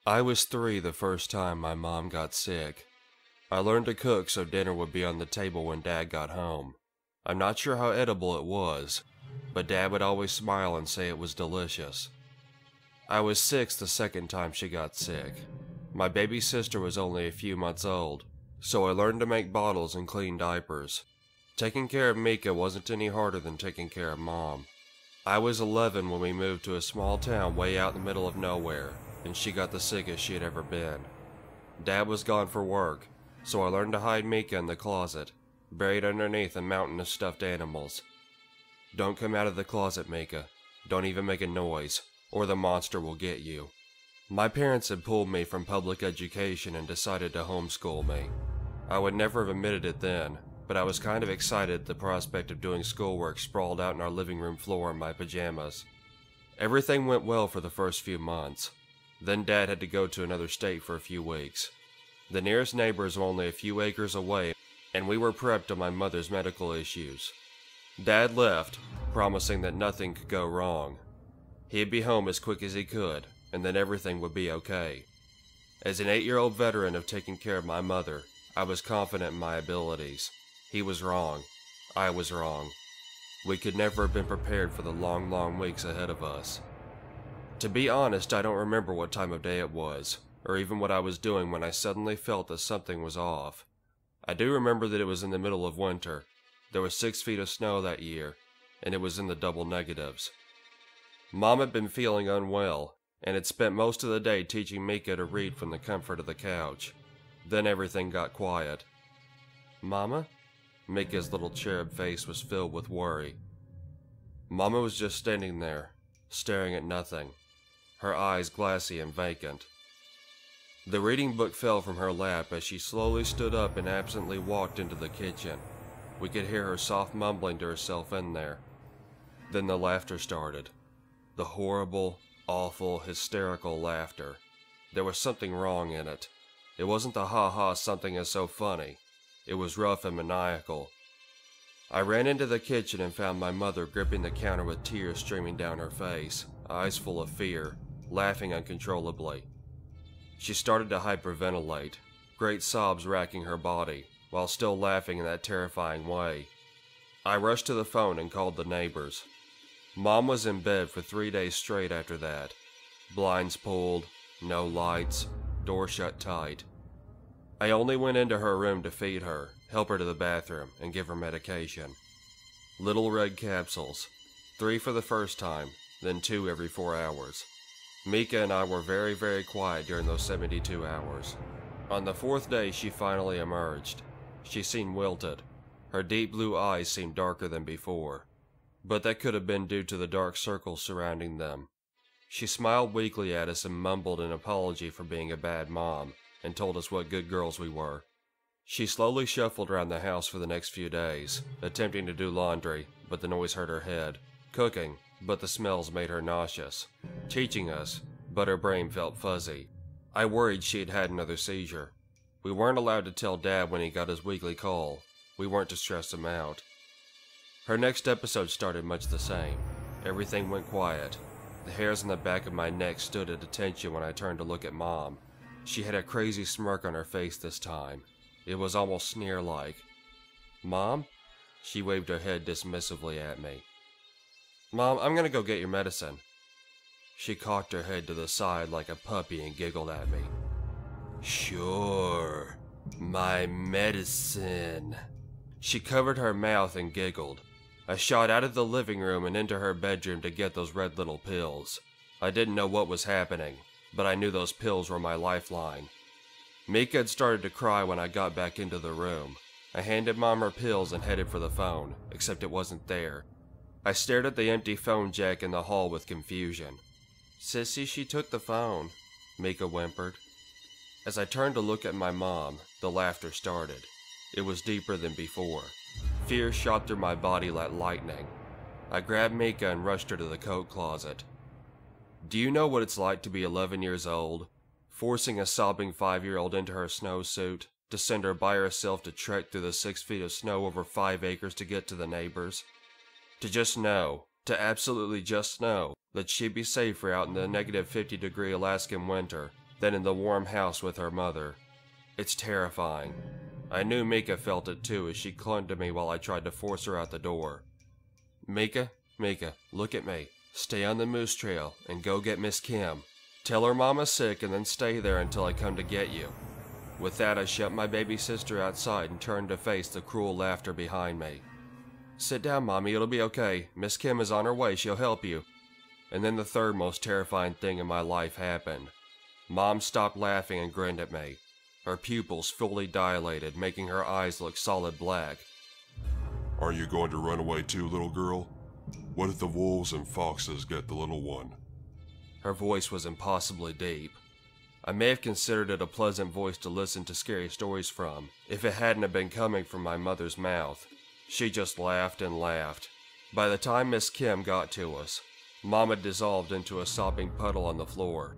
I was 3 the first time my mom got sick. I learned to cook so dinner would be on the table when Dad got home. I'm not sure how edible it was, but Dad would always smile and say it was delicious. I was 6 the second time she got sick. My baby sister was only a few months old, so I learned to make bottles and clean diapers. Taking care of Mika wasn't any harder than taking care of Mom. I was 11 when we moved to a small town way out in the middle of nowhere, and she got the sickest she had ever been. Dad was gone for work, so I learned to hide Mika in the closet, buried underneath a mountain of stuffed animals. Don't come out of the closet, Mika. Don't even make a noise, or the monster will get you. My parents had pulled me from public education and decided to homeschool me. I would never have admitted it then, but I was kind of excited at the prospect of doing schoolwork sprawled out on our living room floor in my pajamas. Everything went well for the first few months. Then Dad had to go to another state for a few weeks. The nearest neighbors were only a few acres away, and we were prepped on my mother's medical issues. Dad left, promising that nothing could go wrong. He'd be home as quick as he could, and then everything would be okay. As an 8-year-old veteran of taking care of my mother, I was confident in my abilities. He was wrong. I was wrong. We could never have been prepared for the long, long weeks ahead of us. To be honest, I don't remember what time of day it was, or even what I was doing when I suddenly felt that something was off. I do remember that it was in the middle of winter. There was 6 feet of snow that year, and it was in the double negatives. Mom had been feeling unwell, and had spent most of the day teaching Mika to read from the comfort of the couch. Then everything got quiet. "Mama?" Mika's little cherub face was filled with worry. Mama was just standing there, staring at nothing, her eyes glassy and vacant. The reading book fell from her lap as she slowly stood up and absently walked into the kitchen. We could hear her soft mumbling to herself in there. Then the laughter started. The horrible, awful, hysterical laughter. There was something wrong in it. It wasn't the ha-ha something is so funny. It was rough and maniacal. I ran into the kitchen and found my mother gripping the counter with tears streaming down her face, eyes full of fear, laughing uncontrollably. She started to hyperventilate, great sobs racking her body, while still laughing in that terrifying way. I rushed to the phone and called the neighbors. Mom was in bed for 3 days straight after that. Blinds pulled, no lights, door shut tight. I only went into her room to feed her, help her to the bathroom, and give her medication. Little red capsules, 3 for the first time, then 2 every 4 hours. Mika and I were very, very quiet during those 72 hours. On the 4th day, she finally emerged. She seemed wilted. Her deep blue eyes seemed darker than before, but that could have been due to the dark circles surrounding them. She smiled weakly at us and mumbled an apology for being a bad mom, and told us what good girls we were. She slowly shuffled around the house for the next few days, attempting to do laundry, but the noise hurt her head, cooking, but the smells made her nauseous, teaching us, but her brain felt fuzzy. I worried she had had another seizure. We weren't allowed to tell Dad when he got his weekly call. We weren't to stress him out. Her next episode started much the same. Everything went quiet. The hairs on the back of my neck stood at attention when I turned to look at Mom. She had a crazy smirk on her face this time. It was almost sneer-like. "Mom?" She waved her head dismissively at me. "Mom, I'm gonna go get your medicine." She cocked her head to the side like a puppy and giggled at me. "Sure, my medicine." She covered her mouth and giggled. I shot out of the living room and into her bedroom to get those red little pills. I didn't know what was happening, but I knew those pills were my lifeline. Mika had started to cry when I got back into the room. I handed Mom her pills and headed for the phone, except it wasn't there. I stared at the empty phone jack in the hall with confusion. "Sissy, she took the phone," Mika whimpered. As I turned to look at my mom, the laughter started. It was deeper than before. Fear shot through my body like lightning. I grabbed Mika and rushed her to the coat closet. Do you know what it's like to be 11 years old, forcing a sobbing 5-year-old into her snowsuit, to send her by herself to trek through the 6 feet of snow over 5 acres to get to the neighbors? To just know, to absolutely just know, that she'd be safer out in the -50-degree Alaskan winter then in the warm house with her mother. It's terrifying. I knew Mika felt it too as she clung to me while I tried to force her out the door. Mika, look at me. Stay on the moose trail and go get Miss Kim. Tell her Mama's sick and then stay there until I come to get you. With that, I shut my baby sister outside and turned to face the cruel laughter behind me. Sit down, Mommy, it'll be okay. Miss Kim is on her way, she'll help you. And then the third most terrifying thing in my life happened. Mom stopped laughing and grinned at me. Her pupils fully dilated, making her eyes look solid black. Are you going to run away too, little girl? What if the wolves and foxes get the little one? Her voice was impossibly deep. I may have considered it a pleasant voice to listen to scary stories from, if it hadn't have been coming from my mother's mouth. She just laughed and laughed. By the time Miss Kim got to us, Mom had dissolved into a sopping puddle on the floor.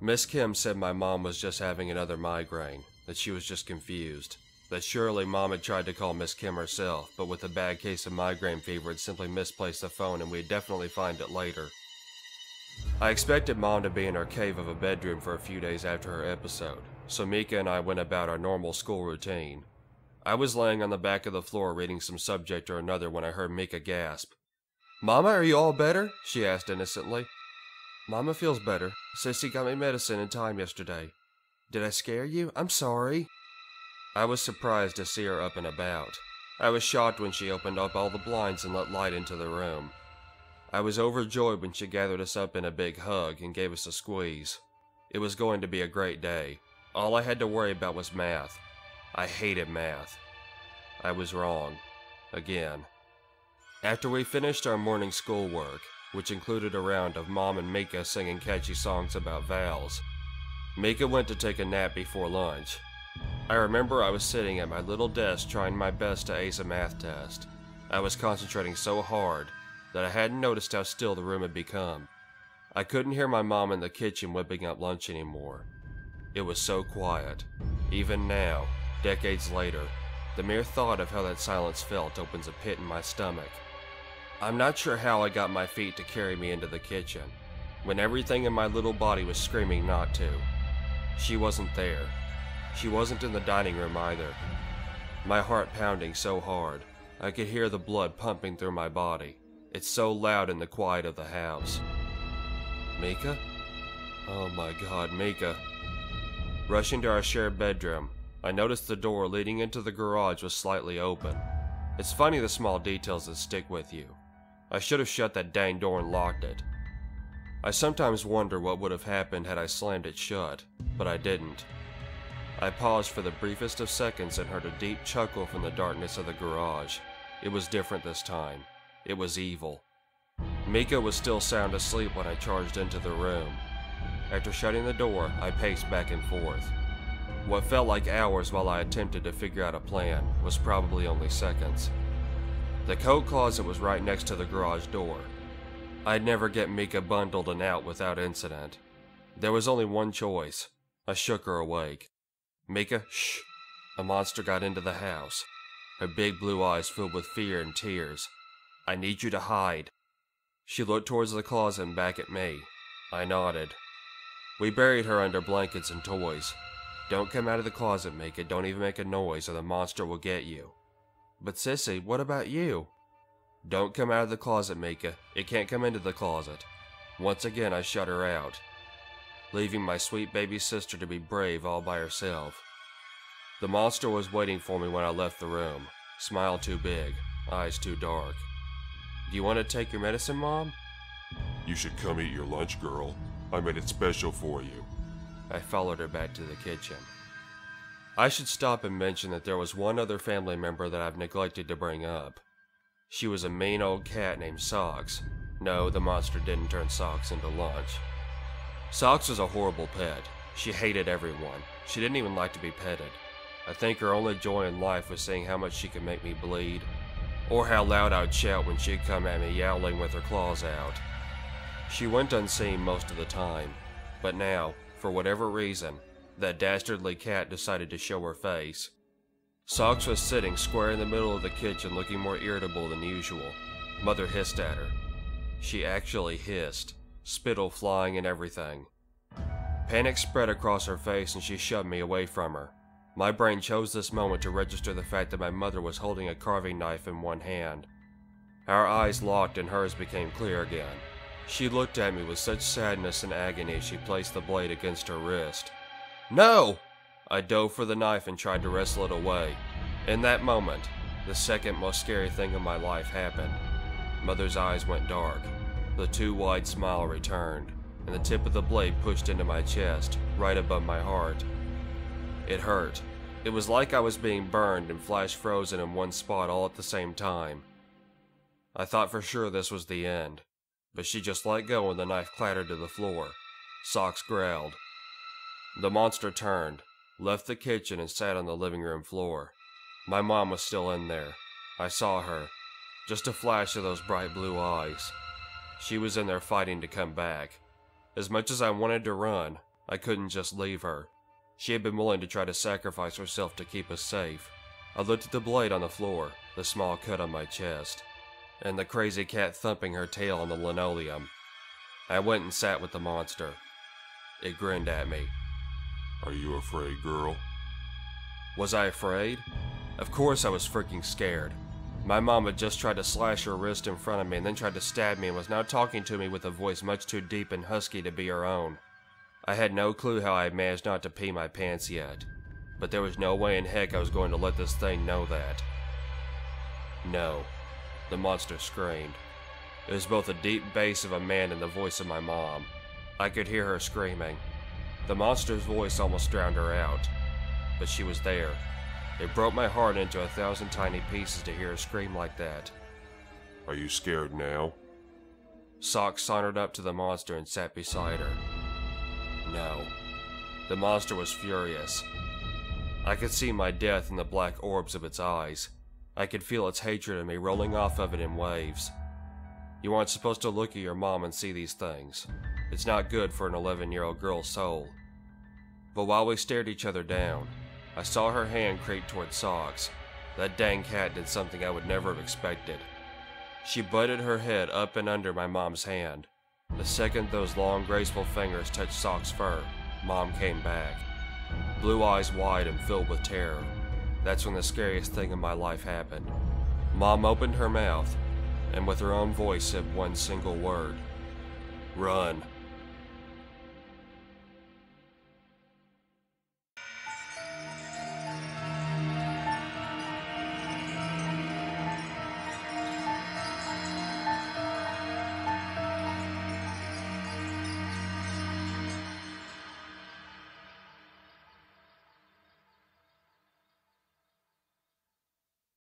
Miss Kim said my mom was just having another migraine, that she was just confused, that surely Mom had tried to call Miss Kim herself, but with a bad case of migraine fever had simply misplaced the phone and we'd definitely find it later. I expected Mom to be in her cave of a bedroom for a few days after her episode, so Mika and I went about our normal school routine. I was laying on the back of the floor reading some subject or another when I heard Mika gasp. Mama, are you all better? She asked innocently. Mama feels better. Sissy got me medicine in time yesterday. Did I scare you? I'm sorry. I was surprised to see her up and about. I was shocked when she opened up all the blinds and let light into the room. I was overjoyed when she gathered us up in a big hug and gave us a squeeze. It was going to be a great day. All I had to worry about was math. I hated math. I was wrong. Again. After we finished our morning schoolwork, which included a round of Mom and Mika singing catchy songs about vowels, Mika went to take a nap before lunch. I remember I was sitting at my little desk trying my best to ace a math test. I was concentrating so hard that I hadn't noticed how still the room had become. I couldn't hear my mom in the kitchen whipping up lunch anymore. It was so quiet. Even now, decades later, the mere thought of how that silence felt opens a pit in my stomach. I'm not sure how I got my feet to carry me into the kitchen, when everything in my little body was screaming not to. She wasn't there. She wasn't in the dining room either. My heart pounding so hard, I could hear the blood pumping through my body. It's so loud in the quiet of the house. Mika? Oh my God, Mika. Rushing to our shared bedroom, I noticed the door leading into the garage was slightly open. It's funny the small details that stick with you. I should have shut that dang door and locked it. I sometimes wonder what would have happened had I slammed it shut, but I didn't. I paused for the briefest of seconds and heard a deep chuckle from the darkness of the garage. It was different this time. It was evil. Mika was still sound asleep when I charged into the room. After shutting the door, I paced back and forth. What felt like hours while I attempted to figure out a plan was probably only seconds. The coat closet was right next to the garage door. I'd never get Mika bundled and out without incident. There was only one choice. I shook her awake. Mika, shh. A monster got into the house. Her big blue eyes filled with fear and tears. I need you to hide. She looked towards the closet and back at me. I nodded. We buried her under blankets and toys. Don't come out of the closet, Mika. Don't even make a noise or the monster will get you. But Sissy, what about you? Don't come out of the closet, Mika. It can't come into the closet. Once again, I shut her out, leaving my sweet baby sister to be brave all by herself. The monster was waiting for me when I left the room. Smile too big, eyes too dark. Do you want to take your medicine, Mom? You should come eat your lunch, girl. I made it special for you. I followed her back to the kitchen. I should stop and mention that there was one other family member that I've neglected to bring up. She was a mean old cat named Socks. No, the monster didn't turn Socks into lunch. Socks was a horrible pet. She hated everyone. She didn't even like to be petted. I think her only joy in life was seeing how much she could make me bleed, or how loud I'd shout when she'd come at me yowling with her claws out. She went unseen most of the time, but now, for whatever reason, that dastardly cat decided to show her face. Socks was sitting square in the middle of the kitchen looking more irritable than usual. Mother hissed at her. She actually hissed, spittle flying and everything. Panic spread across her face and she shoved me away from her. My brain chose this moment to register the fact that my mother was holding a carving knife in one hand. Our eyes locked and hers became clear again. She looked at me with such sadness and agony as she placed the blade against her wrist. "No!" I dove for the knife and tried to wrestle it away. In that moment, the second most scary thing in my life happened. Mother's eyes went dark. The too wide smile returned, and the tip of the blade pushed into my chest, right above my heart. It hurt. It was like I was being burned and flash frozen in one spot all at the same time. I thought for sure this was the end, but she just let go and the knife clattered to the floor. Socks growled. The monster turned, left the kitchen and sat on the living room floor. My mom was still in there. I saw her. Just a flash of those bright blue eyes. She was in there fighting to come back. As much as I wanted to run, I couldn't just leave her. She had been willing to try to sacrifice herself to keep us safe. I looked at the blade on the floor, the small cut on my chest, and the crazy cat thumping her tail on the linoleum. I went and sat with the monster. It grinned at me. Are you afraid, girl? Was I afraid? Of course I was freaking scared. My mom had just tried to slash her wrist in front of me and then tried to stab me and was now talking to me with a voice much too deep and husky to be her own. I had no clue how I had managed not to pee my pants yet, but there was no way in heck I was going to let this thing know that. No, the monster screamed. It was both the deep bass of a man and the voice of my mom. I could hear her screaming. The monster's voice almost drowned her out, but she was there. It broke my heart into 1,000 tiny pieces to hear her scream like that. Are you scared now? Sock sauntered up to the monster and sat beside her. No. The monster was furious. I could see my death in the black orbs of its eyes. I could feel its hatred of me rolling off of it in waves. You aren't supposed to look at your mom and see these things. It's not good for an 11-year-old girl's soul. But while we stared each other down, I saw her hand creep toward Socks. That dang cat did something I would never have expected. She butted her head up and under my mom's hand. The second those long, graceful fingers touched Sock's fur, Mom came back. Blue eyes wide and filled with terror. That's when the scariest thing in my life happened. Mom opened her mouth, and with her own voice said one single word. "Run."